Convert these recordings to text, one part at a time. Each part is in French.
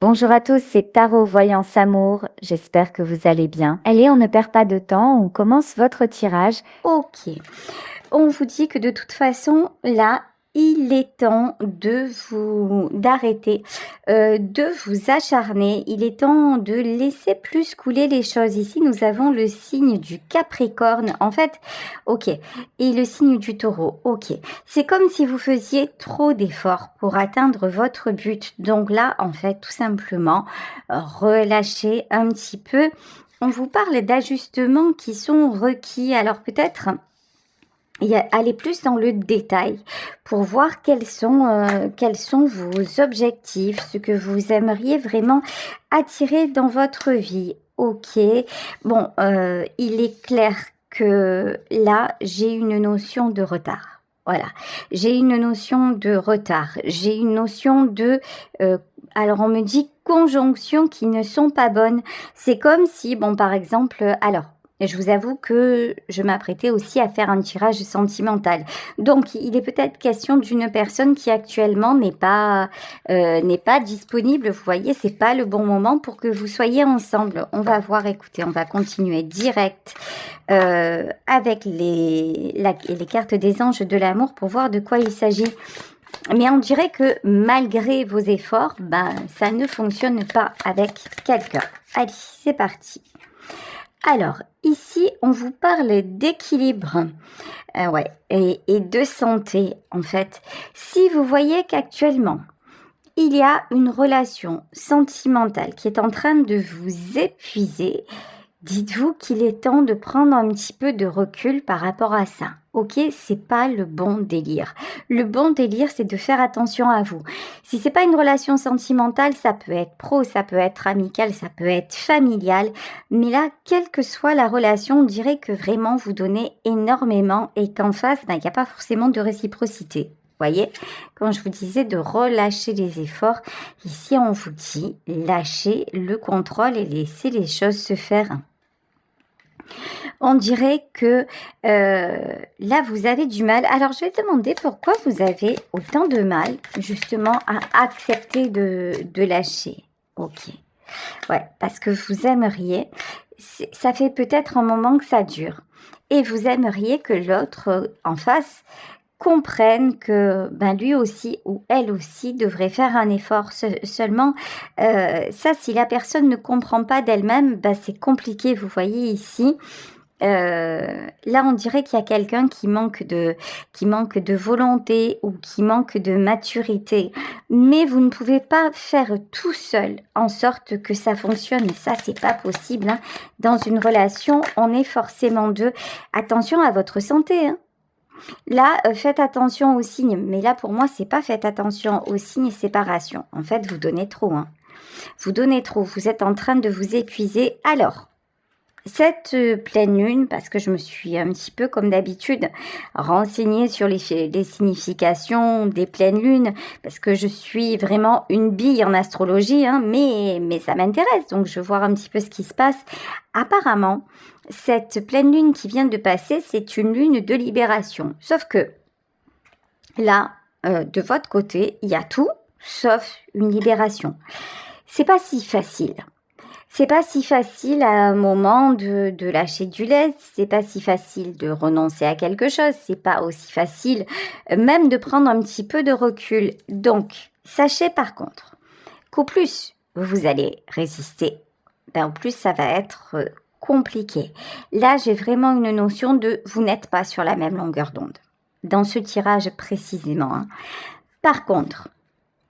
Bonjour à tous, c'est Tarot Voyance Amour. J'espère que vous allez bien. Allez, on ne perd pas de temps, on commence votre tirage. Ok, on vous dit que de toute façon, là, il est temps d'arrêter, de vous acharner. Il est temps de laisser plus couler les choses. Ici, nous avons le signe du Capricorne. En fait, ok, et le signe du Taureau. Ok, c'est comme si vous faisiez trop d'efforts pour atteindre votre but. Donc là, en fait, tout simplement, relâchez un petit peu. On vous parle d'ajustements qui sont requis. Alors peut-être aller plus dans le détail pour voir quels sont vos objectifs, ce que vous aimeriez vraiment attirer dans votre vie. Ok, bon, il est clair que là, j'ai une notion de retard. Voilà, j'ai une notion de retard, j'ai une notion de... alors on me dit conjonctions qui ne sont pas bonnes. C'est comme si, bon par exemple, alors... Et je vous avoue que je m'apprêtais aussi à faire un tirage sentimental. Donc, il est peut-être question d'une personne qui actuellement n'est pas disponible. Vous voyez, c'est pas le bon moment pour que vous soyez ensemble. On va voir, écoutez, on va continuer direct avec les cartes des anges de l'amour pour voir de quoi il s'agit. Mais on dirait que malgré vos efforts, ça ne fonctionne pas avec quelqu'un. Allez, c'est parti. Alors, ici, on vous parle d'équilibre et de santé, en fait. Si vous voyez qu'actuellement, il y a une relation sentimentale qui est en train de vous épuiser, dites-vous qu'il est temps de prendre un petit peu de recul par rapport à ça. Ok, c'est pas le bon délire. Le bon délire, c'est de faire attention à vous. Si c'est pas une relation sentimentale, ça peut être pro, ça peut être amical, ça peut être familial. Mais là, quelle que soit la relation, on dirait que vraiment vous donnez énormément et qu'en face, il n'y a pas forcément de réciprocité. Voyez, quand je vous disais de relâcher les efforts, ici on vous dit lâchez le contrôle et laissez les choses se faire. On dirait que là, vous avez du mal. Alors, je vais demander pourquoi vous avez autant de mal, justement, à accepter de lâcher. Ok. Ouais, parce que vous aimeriez, ça fait peut-être un moment que ça dure. Et vous aimeriez que l'autre en face comprenne que lui aussi ou elle aussi devrait faire un effort. Seulement, ça, si la personne ne comprend pas d'elle-même, c'est compliqué. Vous voyez ici, là, on dirait qu'il y a quelqu'un qui manque de volonté ou qui manque de maturité. Mais vous ne pouvez pas faire tout seul en sorte que ça fonctionne. Et ça, c'est pas possible, hein. Dans une relation, on est forcément deux. Attention à votre santé, hein. Là, faites attention aux signes. Mais là, pour moi, c'est pas faites attention aux signes séparation. En fait, vous donnez trop, hein. Vous donnez trop. Vous êtes en train de vous épuiser. Alors, cette pleine lune, parce que je me suis un petit peu comme d'habitude renseignée sur les significations des pleines lunes, parce que je suis vraiment une bille en astrologie, hein, mais ça m'intéresse, donc je veux voir un petit peu ce qui se passe. Apparemment, cette pleine lune qui vient de passer, c'est une lune de libération. Sauf que là, de votre côté, il y a tout sauf une libération. C'est pas si facile. C'est pas si facile à un moment de lâcher du lest, c'est pas si facile de renoncer à quelque chose, c'est pas aussi facile même de prendre un petit peu de recul. Donc, sachez par contre qu'au plus vous allez résister, au plus ça va être compliqué. Là, j'ai vraiment une notion de vous n'êtes pas sur la même longueur d'onde. Dans ce tirage précisément, hein. Par contre,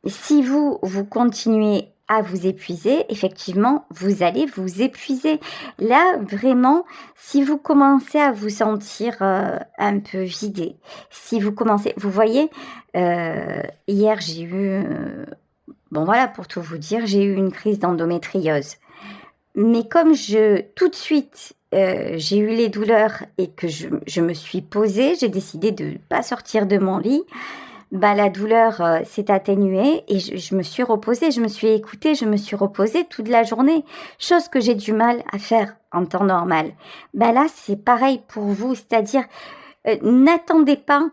si vous continuez à vous épuiser, effectivement, vous allez vous épuiser. Là, vraiment, si vous commencez à vous sentir un peu vidé, si vous commencez... Vous voyez, hier, j'ai eu... bon, voilà, pour tout vous dire, j'ai eu une crise d'endométriose. Mais comme tout de suite, j'ai eu les douleurs et que je me suis posée, j'ai décidé de ne pas sortir de mon lit. La douleur s'est atténuée et je me suis reposée, je me suis écoutée, je me suis reposée toute la journée, chose que j'ai du mal à faire en temps normal. Là, c'est pareil pour vous, c'est-à-dire n'attendez pas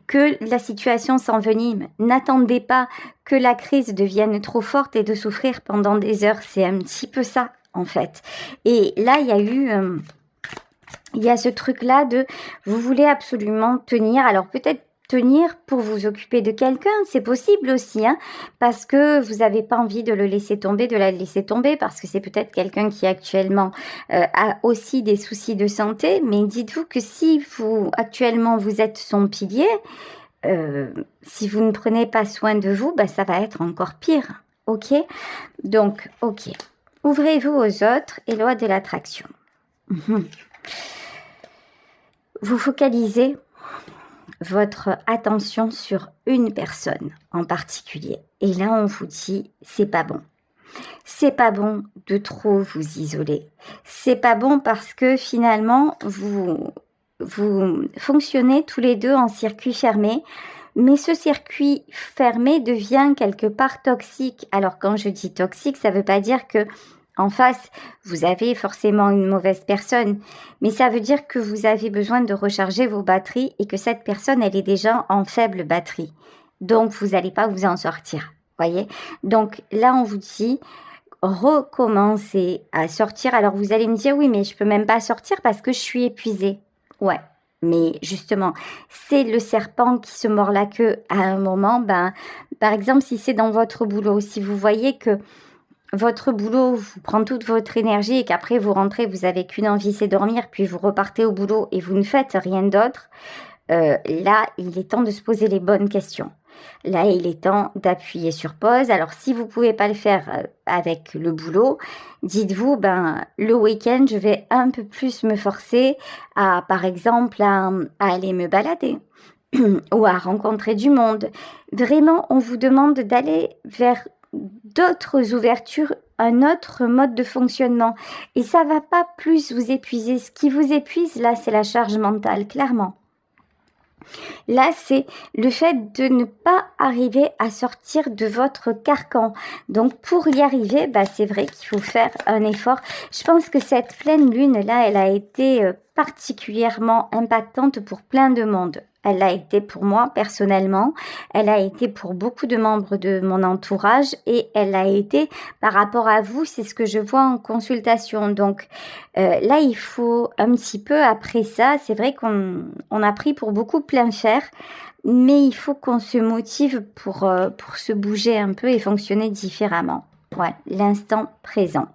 que la situation s'envenime. N'attendez pas que la crise devienne trop forte et de souffrir pendant des heures. C'est un petit peu ça, en fait. Et là, il y a ce truc-là de vous voulez absolument tenir. Alors peut-être tenir pour vous occuper de quelqu'un, c'est possible aussi, hein, parce que vous n'avez pas envie de le laisser tomber, de la laisser tomber, parce que c'est peut-être quelqu'un qui actuellement a aussi des soucis de santé, mais dites-vous que si vous, actuellement, vous êtes son pilier, si vous ne prenez pas soin de vous, bah, ça va être encore pire, ok? Donc, ok. Ouvrez-vous aux autres et loi de l'attraction. Vous focalisez votre attention sur une personne en particulier. Et là, on vous dit, c'est pas bon. C'est pas bon de trop vous isoler. C'est pas bon parce que finalement, vous fonctionnez tous les deux en circuit fermé. Mais ce circuit fermé devient quelque part toxique. Alors quand je dis toxique, ça veut pas dire que en face, vous avez forcément une mauvaise personne, mais ça veut dire que vous avez besoin de recharger vos batteries et que cette personne, elle est déjà en faible batterie. Donc, vous n'allez pas vous en sortir, voyez? Donc, là, on vous dit, recommencez à sortir. Alors, vous allez me dire, oui, mais je peux même pas sortir parce que je suis épuisée. Ouais. Mais justement, c'est le serpent qui se mord la queue à un moment. Ben, par exemple, si c'est dans votre boulot, si vous voyez que votre boulot vous prend toute votre énergie et qu'après vous rentrez, vous avez qu'une envie, c'est dormir, puis vous repartez au boulot et vous ne faites rien d'autre, là, il est temps de se poser les bonnes questions. Là, il est temps d'appuyer sur pause. Alors, si vous pouvez pas le faire avec le boulot, dites-vous, ben, le week-end, je vais un peu plus me forcer à, par exemple, à aller me balader ou à rencontrer du monde. Vraiment, on vous demande d'aller vers d'autres ouvertures, un autre mode de fonctionnement. Et ça va pas plus vous épuiser. Ce qui vous épuise, là, c'est la charge mentale, clairement. Là, c'est le fait de ne pas arriver à sortir de votre carcan. Donc, pour y arriver, bah, c'est vrai qu'il faut faire un effort. Je pense que cette pleine lune-là, elle a été particulièrement impactante pour plein de monde. Elle a été pour moi personnellement, elle a été pour beaucoup de membres de mon entourage et elle a été par rapport à vous, c'est ce que je vois en consultation. Donc là, il faut un petit peu après ça, c'est vrai qu'on a pris pour beaucoup plein fer, mais il faut qu'on se motive pour se bouger un peu et fonctionner différemment. Voilà, l'instant présent.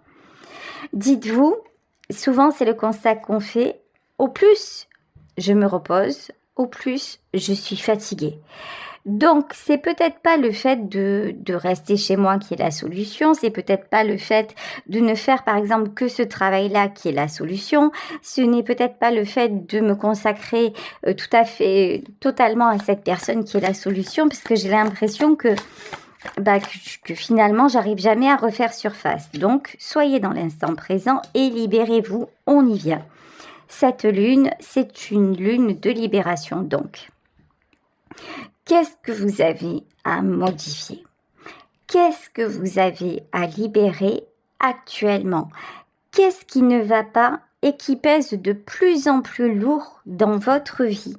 Dites-vous, souvent c'est le constat qu'on fait, au plus je me repose, au plus je suis fatiguée. Donc, c'est peut-être pas le fait de rester chez moi qui est la solution, c'est peut-être pas le fait de ne faire par exemple que ce travail-là qui est la solution, ce n'est peut-être pas le fait de me consacrer tout à fait, totalement à cette personne qui est la solution, parce que j'ai l'impression que finalement, j'arrive jamais à refaire surface. Donc, soyez dans l'instant présent et libérez-vous, on y vient. Cette lune, c'est une lune de libération donc. Qu'est-ce que vous avez à modifier? Qu'est-ce que vous avez à libérer actuellement? Qu'est-ce qui ne va pas et qui pèse de plus en plus lourd dans votre vie?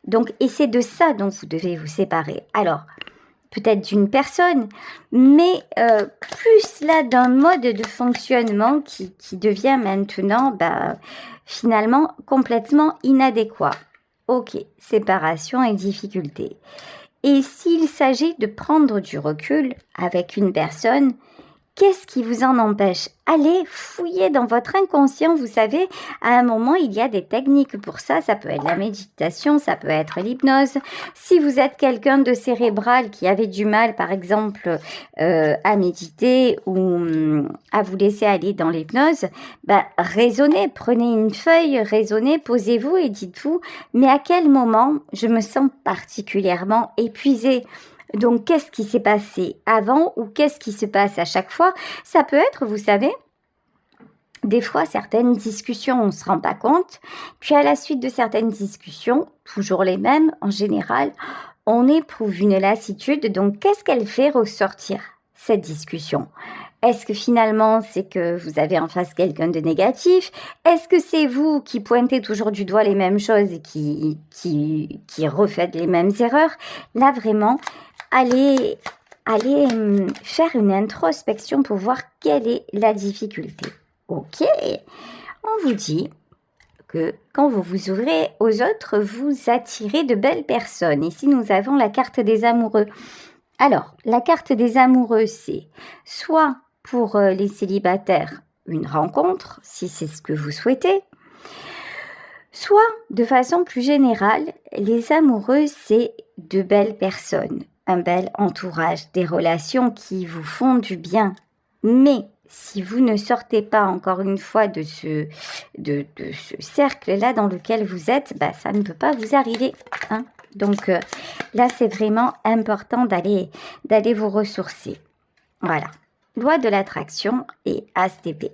Donc, et c'est de ça dont vous devez vous séparer. Alors, peut-être d'une personne, mais plus là d'un mode de fonctionnement qui devient maintenant finalement complètement inadéquat. Ok, séparation et difficulté. Et s'il s'agit de prendre du recul avec une personne, qu'est-ce qui vous en empêche? Allez fouiller dans votre inconscient, vous savez, à un moment, il y a des techniques pour ça, ça peut être la méditation, ça peut être l'hypnose. Si vous êtes quelqu'un de cérébral qui avait du mal, par exemple, à méditer ou à vous laisser aller dans l'hypnose, raisonnez, prenez une feuille, raisonnez, posez-vous et dites-vous, mais à quel moment je me sens particulièrement épuisée? Donc, qu'est-ce qui s'est passé avant ou qu'est-ce qui se passe à chaque fois? Ça peut être, vous savez, des fois, certaines discussions, on ne se rend pas compte. Puis, à la suite de certaines discussions, toujours les mêmes, en général, on éprouve une lassitude. Donc, qu'est-ce qu'elle fait ressortir, cette discussion? Est-ce que finalement c'est que vous avez en face quelqu'un de négatif? Est-ce que c'est vous qui pointez toujours du doigt les mêmes choses et qui refaites les mêmes erreurs? Là vraiment, allez faire une introspection pour voir quelle est la difficulté. Ok, on vous dit que quand vous vous ouvrez aux autres, vous attirez de belles personnes. Ici, nous avons la carte des amoureux. Alors, la carte des amoureux, c'est soit pour les célibataires, une rencontre, si c'est ce que vous souhaitez, soit de façon plus générale, les amoureux, c'est de belles personnes, un bel entourage, des relations qui vous font du bien. Mais si vous ne sortez pas encore une fois de ce cercle-là dans lequel vous êtes, ça ne peut pas vous arriver. Hein. Donc là, c'est vraiment important d'aller vous ressourcer. Voilà. Loi de l'attraction et ASTP.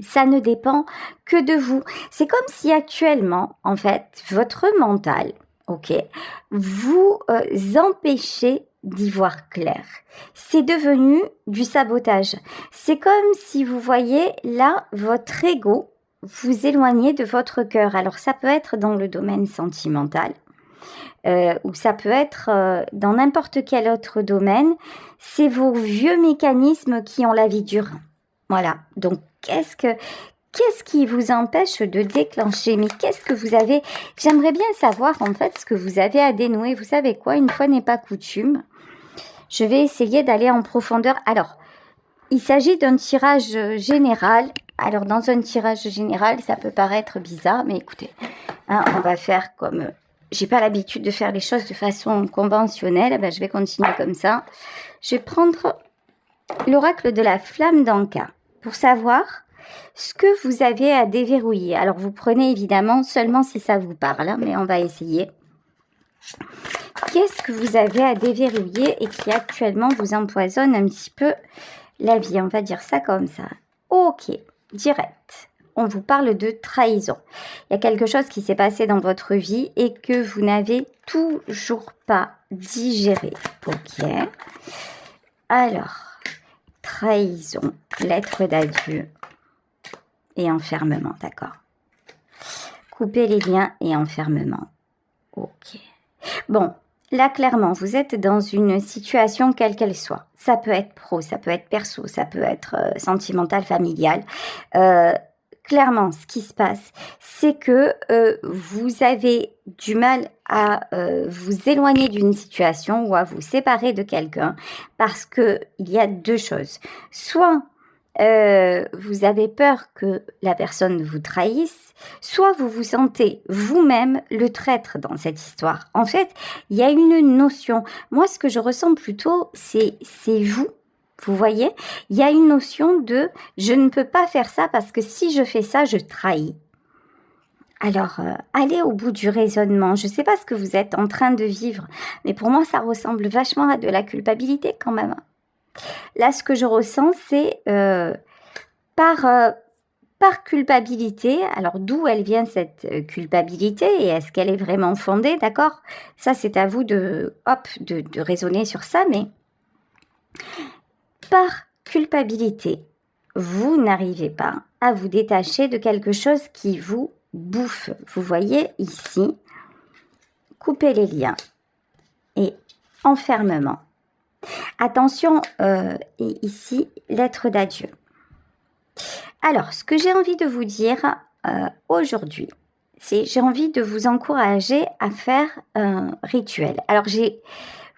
Ça ne dépend que de vous. C'est comme si actuellement, en fait, votre mental, vous empêchez d'y voir clair. C'est devenu du sabotage. C'est comme si vous voyez là votre ego vous éloigner de votre cœur. Alors ça peut être dans le domaine sentimental ou ça peut être dans n'importe quel autre domaine. C'est vos vieux mécanismes qui ont la vie dure. Voilà. Donc qu'est-ce qui vous empêche de déclencher? Mais qu'est-ce que vous avez? J'aimerais bien savoir en fait ce que vous avez à dénouer. Vous savez quoi? Une fois n'est pas coutume. Je vais essayer d'aller en profondeur. Alors, il s'agit d'un tirage général. Alors, dans un tirage général, ça peut paraître bizarre, mais écoutez, on va faire comme... j'ai pas l'habitude de faire les choses de façon conventionnelle. Je vais continuer comme ça. Je vais prendre l'oracle de la flamme d'Anka pour savoir ce que vous avez à déverrouiller. Alors, vous prenez évidemment seulement si ça vous parle, mais on va essayer. Qu'est-ce que vous avez à déverrouiller et qui actuellement vous empoisonne un petit peu la vie? On va dire ça comme ça. Ok, direct. On vous parle de trahison. Il y a quelque chose qui s'est passé dans votre vie et que vous n'avez toujours pas digéré. Ok. Alors, trahison, lettre d'adieu et enfermement, d'accord. Couper les liens et enfermement. Ok. Bon, là, clairement, vous êtes dans une situation quelle qu'elle soit. Ça peut être pro, ça peut être perso, ça peut être sentimental, familial. Clairement, ce qui se passe, c'est que vous avez du mal à vous éloigner d'une situation ou à vous séparer de quelqu'un parce qu'il y a deux choses. Soit vous avez peur que la personne vous trahisse, soit vous vous sentez vous-même le traître dans cette histoire. En fait, il y a une notion. Moi, ce que je ressens plutôt, c'est vous. Vous voyez, il y a une notion de « je ne peux pas faire ça parce que si je fais ça, je trahis ». Alors, allez au bout du raisonnement. Je ne sais pas ce que vous êtes en train de vivre, mais pour moi, ça ressemble vachement à de la culpabilité quand même. Là, ce que je ressens, c'est par culpabilité. Alors, d'où elle vient cette culpabilité et est-ce qu'elle est vraiment fondée, d'accord? Ça, c'est à vous de raisonner sur ça, mais par culpabilité, vous n'arrivez pas à vous détacher de quelque chose qui vous bouffe. Vous voyez ici, couper les liens et enfermement. Attention, et ici, lettre d'adieu. Alors, ce que j'ai envie de vous dire aujourd'hui, c'est j'ai envie de vous encourager à faire un rituel. Alors,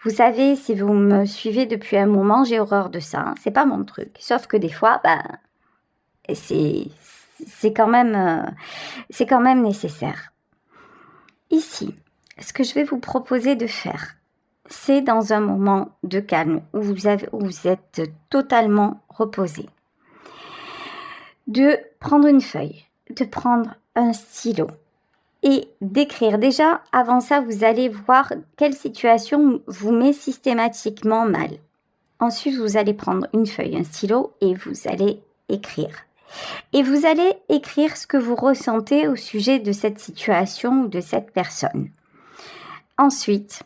vous savez, si vous me suivez depuis un moment, j'ai horreur de ça. Hein, c'est pas mon truc. Sauf que des fois, c'est quand même nécessaire. Ici, ce que je vais vous proposer de faire, c'est dans un moment de calme où vous êtes totalement reposé. De prendre une feuille, de prendre un stylo et d'écrire. Déjà, avant ça, vous allez voir quelle situation vous met systématiquement mal. Ensuite, vous allez prendre une feuille, un stylo et vous allez écrire. Et vous allez écrire ce que vous ressentez au sujet de cette situation ou de cette personne. Ensuite,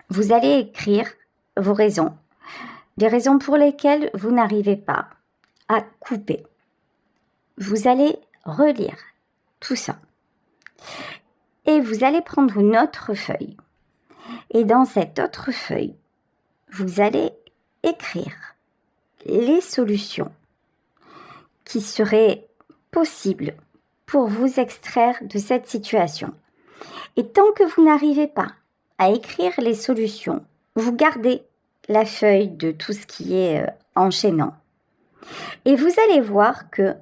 vous allez écrire vos raisons. des raisons pour lesquelles vous n'arrivez pas à couper. Vous allez relire tout ça. Et vous allez prendre une autre feuille. Et dans cette autre feuille, vous allez écrire les solutions qui seraient possibles pour vous extraire de cette situation. Et tant que vous n'arrivez pas à écrire les solutions, vous gardez la feuille de tout ce qui est enchaînant. Et vous allez voir que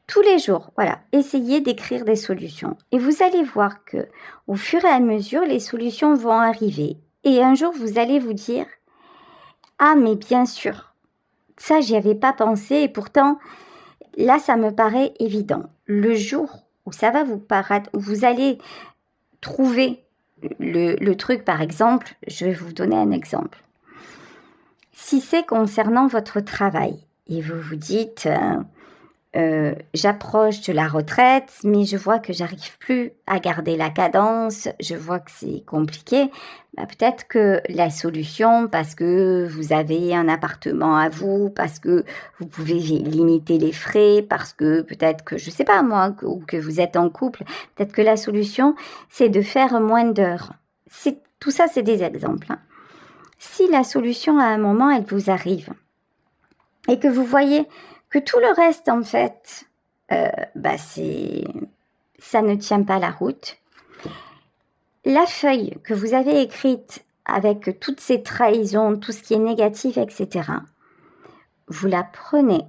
tous les jours, voilà, essayez d'écrire des solutions. Et vous allez voir que au fur et à mesure, les solutions vont arriver. Et un jour, vous allez vous dire « Ah, mais bien sûr, ça, j'y avais pas pensé et pourtant, là, ça me paraît évident. » Le jour où ça va vous paraître, où vous allez trouver le truc, par exemple, je vais vous donner un exemple. Si c'est concernant votre travail et vous vous dites j'approche de la retraite, mais je vois que j'arrive plus à garder la cadence, je vois que c'est compliqué, peut-être que la solution, parce que vous avez un appartement à vous, parce que vous pouvez limiter les frais, parce que peut-être que, je sais pas moi, ou que vous êtes en couple, peut-être que la solution, c'est de faire moins d'heures. Tout ça, c'est des exemples. Si la solution, à un moment, elle vous arrive, et que vous voyez que tout le reste, en fait, ça ne tient pas la route. La feuille que vous avez écrite avec toutes ces trahisons, tout ce qui est négatif, etc., vous la prenez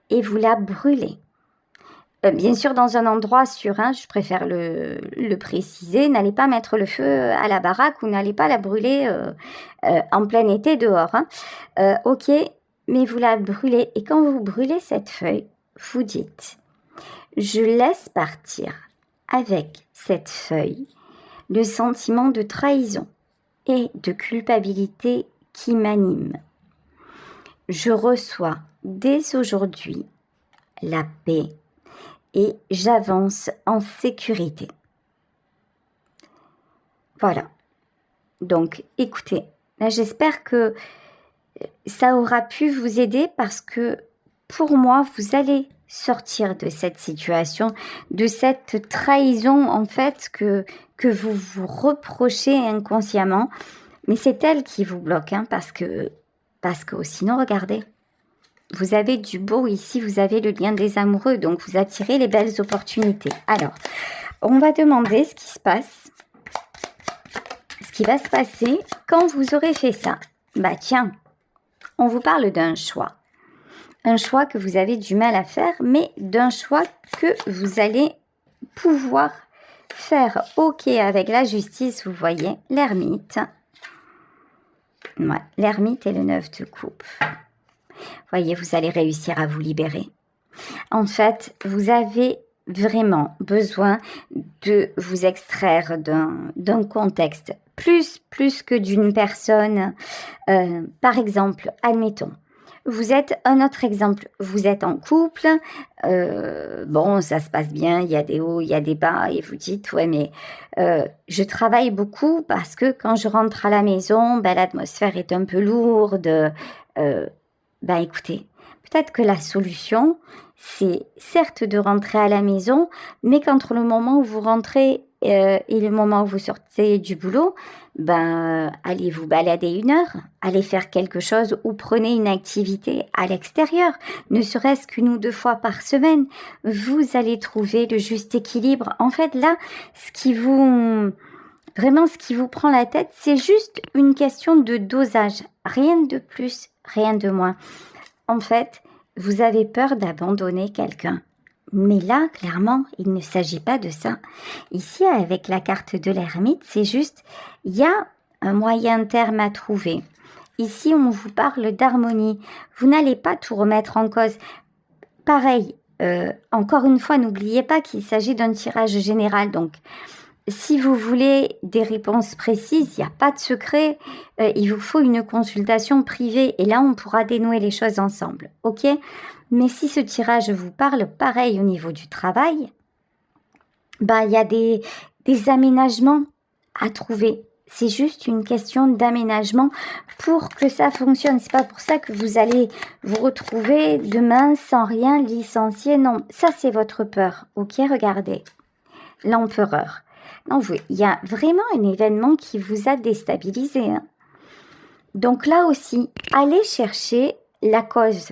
et vous la brûlez. Bien sûr, dans un endroit sûr, je préfère le préciser, n'allez pas mettre le feu à la baraque ou n'allez pas la brûler en plein été dehors. Ok, mais vous la brûlez. Et quand vous brûlez cette feuille, vous dites « Je laisse partir avec cette feuille le sentiment de trahison et de culpabilité qui m'anime. Je reçois dès aujourd'hui la paix et j'avance en sécurité. » Voilà. Donc, écoutez, là, j'espère que ça aura pu vous aider parce que pour moi, vous allez sortir de cette situation, de cette trahison en fait que vous vous reprochez inconsciemment. Mais c'est elle qui vous bloque parce que sinon, regardez, vous avez du beau ici, vous avez le lien des amoureux, donc vous attirez les belles opportunités. Alors, on va demander ce qui se passe, ce qui va se passer quand vous aurez fait ça. Bah tiens, on vous parle d'un choix. Un choix que vous avez du mal à faire, mais d'un choix que vous allez pouvoir faire. Ok, avec la justice, vous voyez, l'ermite. Ouais, l'ermite et le 9 de coupe. Voyez, vous allez réussir à vous libérer. En fait, vous avez vraiment besoin de vous extraire d'un contexte, plus que d'une personne. Par exemple, admettons, vous êtes un autre exemple, vous êtes en couple, bon, ça se passe bien, il y a des hauts, il y a des bas, et vous dites, ouais, mais je travaille beaucoup parce que quand je rentre à la maison, l'atmosphère est un peu lourde. Écoutez, peut-être que la solution, c'est certes de rentrer à la maison, mais qu'entre le moment où vous rentrez et le moment où vous sortez du boulot, allez vous balader 1 heure, allez faire quelque chose ou prenez une activité à l'extérieur, ne serait-ce qu'1 ou 2 fois par semaine. Vous allez trouver le juste équilibre. En fait, là, ce qui vous prend la tête, c'est juste une question de dosage. Rien de plus, rien de moins. En fait, vous avez peur d'abandonner quelqu'un. Mais là, clairement, il ne s'agit pas de ça. Ici, avec la carte de l'ermite, c'est juste, il y a un moyen terme à trouver. Ici, on vous parle d'harmonie. Vous n'allez pas tout remettre en cause. Pareil, encore une fois, n'oubliez pas qu'il s'agit d'un tirage général. Donc, si vous voulez des réponses précises, il n'y a pas de secret. Il vous faut une consultation privée. Et là, on pourra dénouer les choses ensemble. Ok ? Mais si ce tirage vous parle, pareil au niveau du travail, il y a des aménagements à trouver. C'est juste une question d'aménagement pour que ça fonctionne. C'est pas pour ça que vous allez vous retrouver demain sans rien licencier. Non, ça c'est votre peur. Ok, regardez. L'empereur. Non, il y a vraiment un événement qui vous a déstabilisé. Hein. Donc là aussi, allez chercher la cause.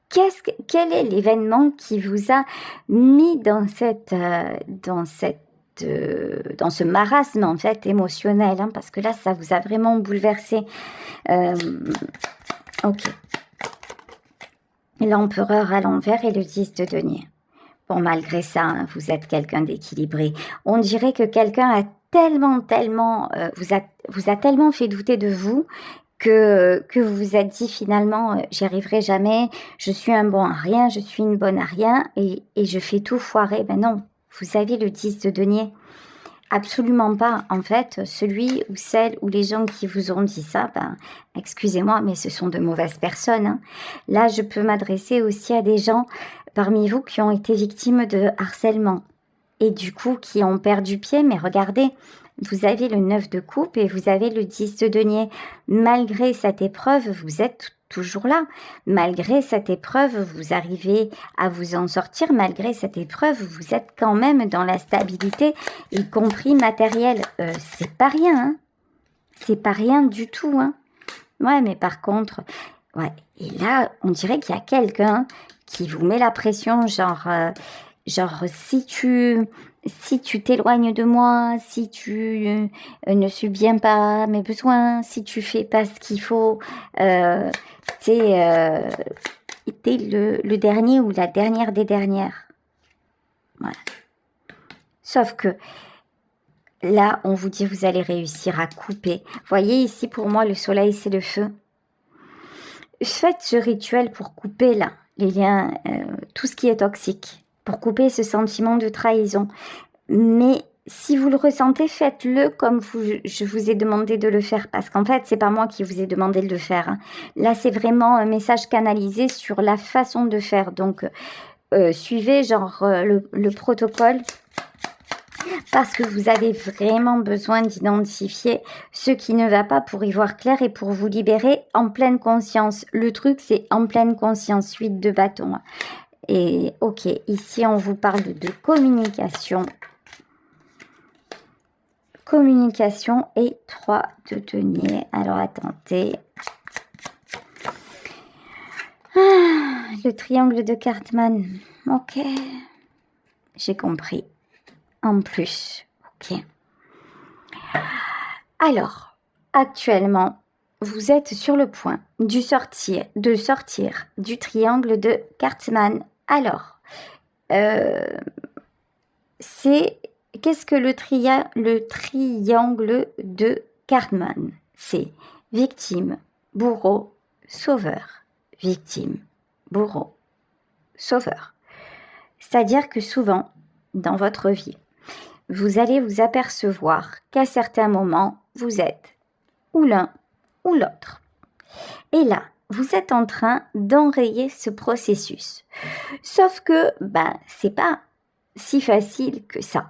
Quel est l'événement qui vous a mis dans ce marasme en fait émotionnel, hein, parce que là, ça vous a vraiment bouleversé. Ok. L'empereur à l'envers et le 10 de denier. Bon, malgré ça, hein, vous êtes quelqu'un d'équilibré. On dirait que quelqu'un a vous a tellement fait douter de vous que vous vous êtes dit finalement, j'y arriverai jamais, je suis un bon à rien, je suis une bonne à rien et je fais tout foirer. Ben non, vous avez le 10 de denier. Absolument pas. En fait, celui ou celle ou les gens qui vous ont dit ça, ben, excusez-moi, mais ce sont de mauvaises personnes. Hein. Là, je peux m'adresser aussi à des gens parmi vous qui ont été victimes de harcèlement et du coup qui ont perdu pied. Mais regardez, vous avez le 9 de coupe et vous avez le 10 de denier. Malgré cette épreuve, vous êtes toujours là. Malgré cette épreuve, vous arrivez à vous en sortir. Malgré cette épreuve, vous êtes quand même dans la stabilité, y compris matérielle. C'est pas rien, hein. C'est pas rien du tout, hein. Ouais, mais par contre, ouais. Et là, on dirait qu'il y a quelqu'un qui vous met la pression, genre si tu t'éloignes de moi, si tu ne subviens pas à mes besoins, si tu fais pas ce qu'il faut, t'es le dernier ou la dernière des dernières. Voilà. Sauf que là, on vous dit vous allez réussir à couper. Voyez ici, pour moi, le soleil, c'est le feu. Faites ce rituel pour couper là, les liens, tout ce qui est toxique, pour couper ce sentiment de trahison. Mais si vous le ressentez, faites-le comme je vous ai demandé de le faire, parce qu'en fait, c'est pas moi qui vous ai demandé de le faire. Hein. Là, c'est vraiment un message canalisé sur la façon de faire. Donc, suivez le protocole, parce que vous avez vraiment besoin d'identifier ce qui ne va pas pour y voir clair et pour vous libérer en pleine conscience. Le truc, c'est en pleine conscience, 8 de bâton. Et ok, ici, on vous parle de communication. Communication et 3 de denier. Alors, attendez. Le triangle de Cartman. Ok. J'ai compris. En plus. Ok. Alors, actuellement, vous êtes sur le point de sortir du triangle de Cartman. Alors, qu'est-ce que le triangle de Cartman? C'est victime, bourreau, sauveur. Victime, bourreau, sauveur. C'est-à-dire que souvent, dans votre vie, vous allez vous apercevoir qu'à certains moments, vous êtes ou l'un ou l'autre. Et là, vous êtes en train d'enrayer ce processus. Sauf que, c'est pas si facile que ça.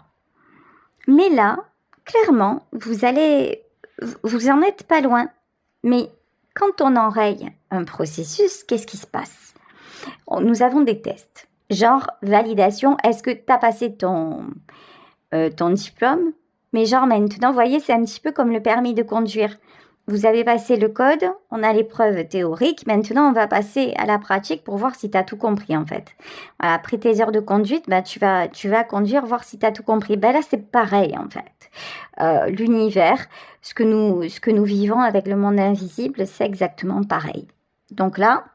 Mais là, clairement, vous en êtes pas loin. Mais quand on enraye un processus, qu'est-ce qui se passe? Nous avons des tests. Genre, validation, est-ce que tu as passé ton diplôme? Mais genre maintenant, vous voyez, c'est un petit peu comme le permis de conduire. Vous avez passé le code, on a l'épreuve théorique, maintenant on va passer à la pratique pour voir si tu as tout compris en fait. Voilà, après tes heures de conduite, tu vas conduire, voir si tu as tout compris. Là c'est pareil en fait. L'univers, ce que nous vivons avec le monde invisible, c'est exactement pareil. Donc là,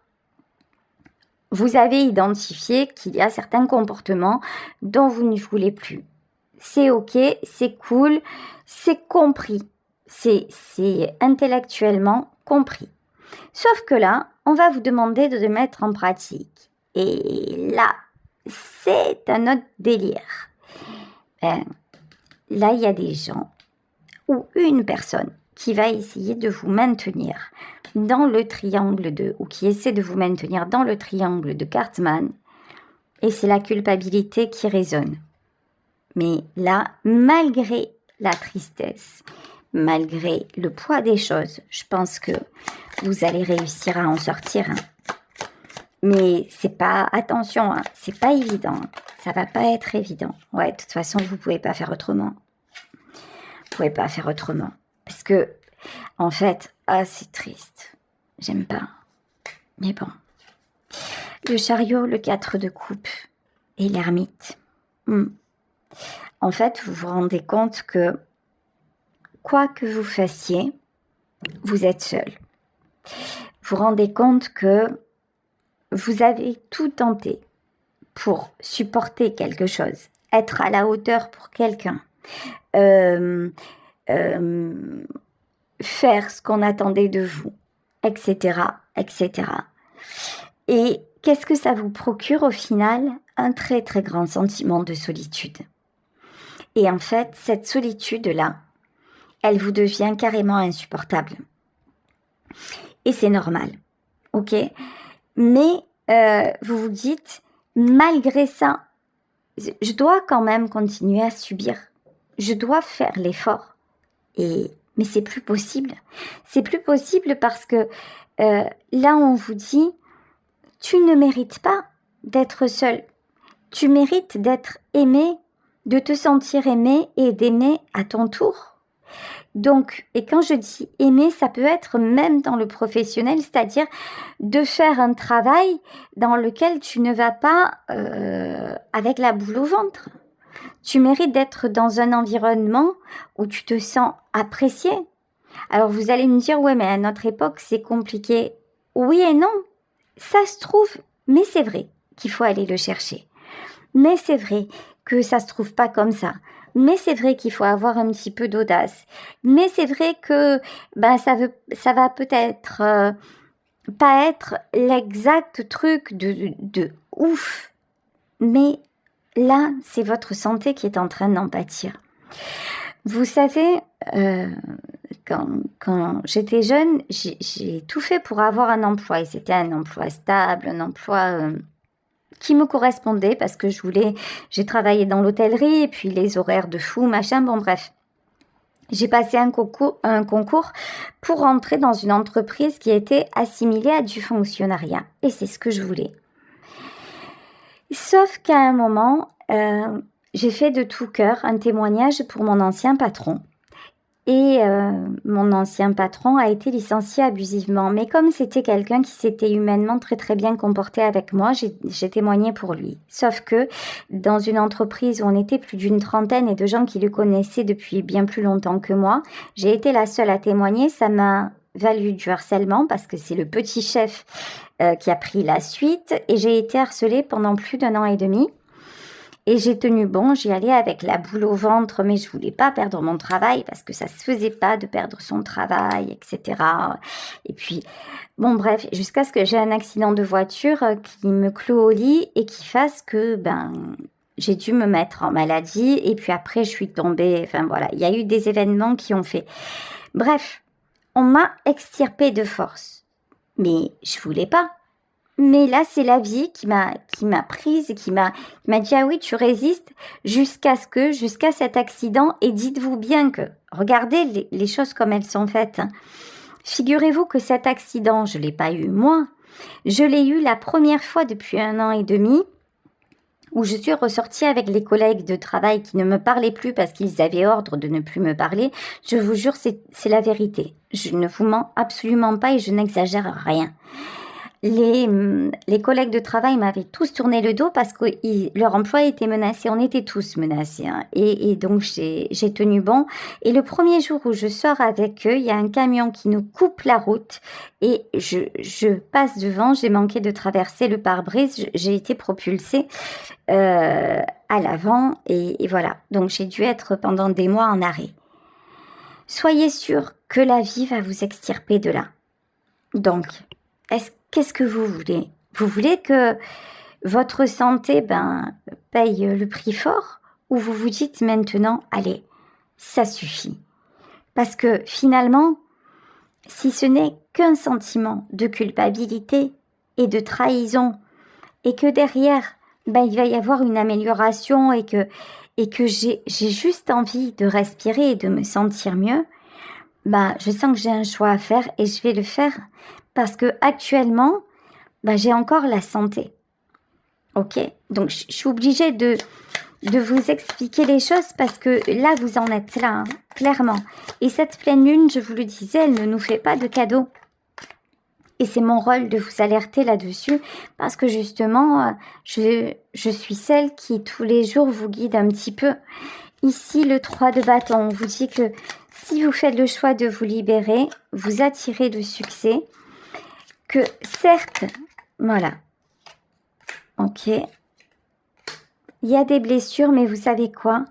vous avez identifié qu'il y a certains comportements dont vous ne voulez plus. C'est ok, c'est cool, c'est compris. C'est intellectuellement compris. Sauf que là, on va vous demander de le mettre en pratique. Et là, c'est un autre délire. Là, il y a des gens ou une personne qui va essayer de vous maintenir dans le triangle ou qui essaie de vous maintenir dans le triangle de Cartman. Et c'est la culpabilité qui résonne. Mais là, malgré la tristesse, malgré le poids des choses, je pense que vous allez réussir à en sortir. Mais c'est pas, attention, c'est pas évident. Ça va pas être évident. Ouais, de toute façon, vous pouvez pas faire autrement. Vous pouvez pas faire autrement. Parce que, en fait, c'est triste. J'aime pas. Mais bon. Le chariot, le 4 de coupe et l'ermite. En fait, vous vous rendez compte que quoi que vous fassiez, vous êtes seul. Vous vous rendez compte que vous avez tout tenté pour supporter quelque chose, être à la hauteur pour quelqu'un, faire ce qu'on attendait de vous, etc., etc. Et qu'est-ce que ça vous procure au final? Un très très grand sentiment de solitude. Et en fait, cette solitude-là, elle vous devient carrément insupportable. Et c'est normal, ok? Mais vous vous dites, malgré ça, je dois quand même continuer à subir. Je dois faire l'effort. Mais c'est plus possible. C'est plus possible parce que là, on vous dit, tu ne mérites pas d'être seul. Tu mérites d'être aimé, de te sentir aimé et d'aimer à ton tour. Donc, et quand je dis aimer, ça peut être même dans le professionnel, c'est-à-dire de faire un travail dans lequel tu ne vas pas avec la boule au ventre. Tu mérites d'être dans un environnement où tu te sens apprécié. Alors vous allez me dire, ouais, mais à notre époque, c'est compliqué. Oui et non, ça se trouve, mais c'est vrai qu'il faut aller le chercher. Mais c'est vrai que ça se trouve pas comme ça. Mais c'est vrai qu'il faut avoir un petit peu d'audace. Mais c'est vrai que ça va peut-être pas être l'exact truc de ouf. Mais là, c'est votre santé qui est en train d'en pâtir. Vous savez, quand j'étais jeune, j'ai tout fait pour avoir un emploi. Et c'était un emploi stable, un emploi qui me correspondait parce que j'ai travaillé dans l'hôtellerie et puis les horaires de fou, machin, bon bref. J'ai passé un concours pour rentrer dans une entreprise qui était assimilée à du fonctionnariat. Et c'est ce que je voulais. Sauf qu'à un moment, j'ai fait de tout cœur un témoignage pour mon ancien patron. Et mon ancien patron a été licencié abusivement. Mais comme c'était quelqu'un qui s'était humainement très très bien comporté avec moi, j'ai témoigné pour lui. Sauf que dans une entreprise où on était plus d'une trentaine et de gens qui le connaissaient depuis bien plus longtemps que moi, j'ai été la seule à témoigner. Ça m'a valu du harcèlement parce que c'est le petit chef qui a pris la suite. Et j'ai été harcelée pendant plus d'1 an et demi. Et j'ai tenu bon, j'y allais avec la boule au ventre, mais je voulais pas perdre mon travail parce que ça se faisait pas de perdre son travail, etc. Et puis, bon bref, jusqu'à ce que j'ai un accident de voiture qui me cloue au lit et qui fasse que, j'ai dû me mettre en maladie et puis après je suis tombée, enfin voilà, il y a eu des événements qui ont fait. Bref, on m'a extirpée de force, mais je voulais pas. Mais là, c'est la vie qui m'a prise et qui m'a dit, ah oui, tu résistes jusqu'à cet accident. Et dites-vous bien que, regardez les choses comme elles sont faites. Figurez-vous que cet accident, je l'ai pas eu moi. Je l'ai eu la première fois depuis 1 an et demi où je suis ressortie avec les collègues de travail qui ne me parlaient plus parce qu'ils avaient ordre de ne plus me parler. Je vous jure, c'est la vérité. Je ne vous mens absolument pas et je n'exagère rien. Les collègues de travail m'avaient tous tourné le dos parce que leur emploi était menacé. On était tous menacés. Hein. Et donc, j'ai tenu bon. Et le premier jour où je sors avec eux, il y a un camion qui nous coupe la route. Et je passe devant. J'ai manqué de traverser le pare-brise. J'ai été propulsée à l'avant. Et voilà. Donc, j'ai dû être pendant des mois en arrêt. Soyez sûrs que la vie va vous extirper de là. Donc, qu'est-ce que vous voulez? Vous voulez que votre santé paye le prix fort? Ou vous vous dites maintenant, allez, ça suffit? Parce que finalement, si ce n'est qu'un sentiment de culpabilité et de trahison, et que derrière, il va y avoir une amélioration et que j'ai juste envie de respirer et de me sentir mieux, je sens que j'ai un choix à faire et je vais le faire parce que actuellement, j'ai encore la santé. Ok? Donc, je suis obligée de vous expliquer les choses parce que là, vous en êtes là, hein, clairement. Et cette pleine lune, je vous le disais, elle ne nous fait pas de cadeaux. Et c'est mon rôle de vous alerter là-dessus parce que justement, je suis celle qui tous les jours vous guide un petit peu. Ici, le 3 de bâton, on vous dit que si vous faites le choix de vous libérer, vous attirez le succès. Que certes, voilà, ok, il y a des blessures, mais vous savez quoi?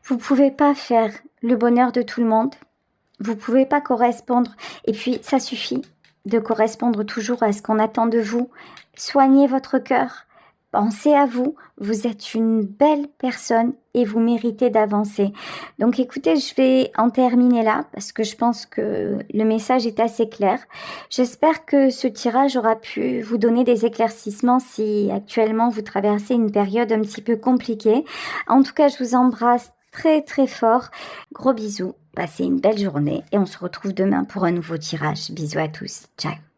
Vous pouvez pas faire le bonheur de tout le monde. Vous pouvez pas correspondre. Et puis, ça suffit de correspondre toujours à ce qu'on attend de vous. Soignez votre cœur. Pensez à vous. Vous êtes une belle personne et vous méritez d'avancer. Donc, écoutez, je vais en terminer là parce que je pense que le message est assez clair. J'espère que ce tirage aura pu vous donner des éclaircissements si actuellement vous traversez une période un petit peu compliquée. En tout cas, je vous embrasse très très fort. Gros bisous. Passez une belle journée et on se retrouve demain pour un nouveau tirage. Bisous à tous. Ciao.